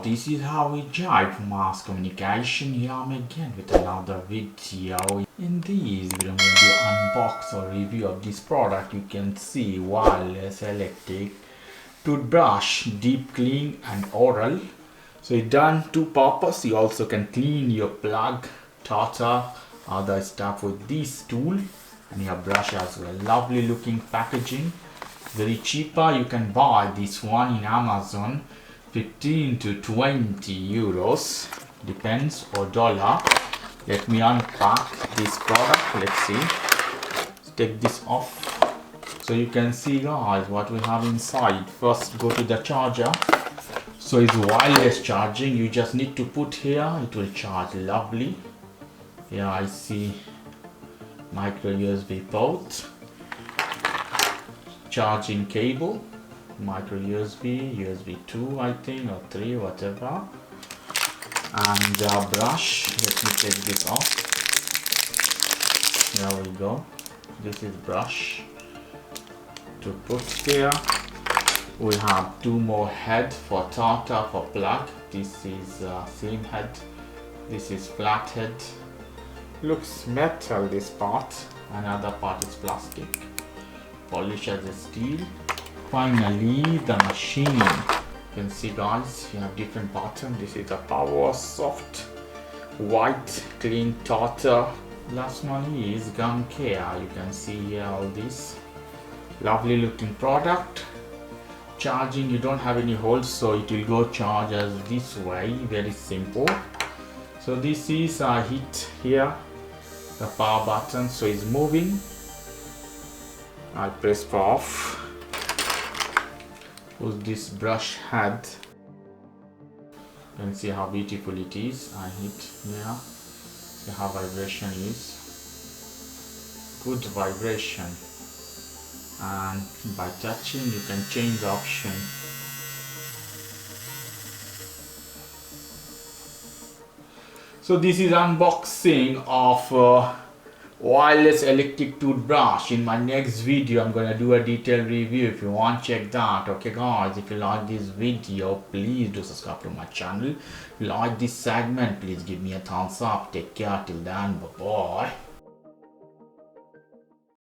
this is how we jive mass communication. Here I'm again with another video. In this video I'm going to unbox or review of this product. You can see wireless electric toothbrush, deep clean and oral. So it's done two purpose. You also can clean your plug, Tartar, other stuff with this tool, and your brush as well. Lovely looking packaging, very cheaper. You can buy this one in Amazon 15 to 20 euros, depends, or dollar. Let me unpack this product. Let's see. Let's take this off. So you can see, guys, what we have inside. First, go to the charger. So it's wireless charging. You just need to put here. It will charge lovely. Here I see micro USB port, charging cable, micro USB, USB 2 I think, or 3, whatever, and a brush. Let me take this off. There we go. This is brush to put here. We have two more head for Tartar for plug. This is same head. This is flat head. Looks metal, this part. Another part is plastic. Polish as a steel. Finally, the machine. You can see, guys, you have different buttons. This is a power soft white clean Tartar. Last one is gum care. You can see here all this lovely looking product. Charging, you don't have any holes, so it will go charge as this way. Very simple. So this is a hit here, the power button, so it's moving. I press for off. Put this brush head. You can see how beautiful it is. I hit here. See how vibration is. Good vibration. And by touching you can change the option. So this is unboxing of wireless electric toothbrush. In my next video I'm gonna do a detailed review. If you want, check that. Okay guys, if you like this video, please do subscribe to my channel. If you like this segment, please give me a thumbs up. Take care till then. Bye bye.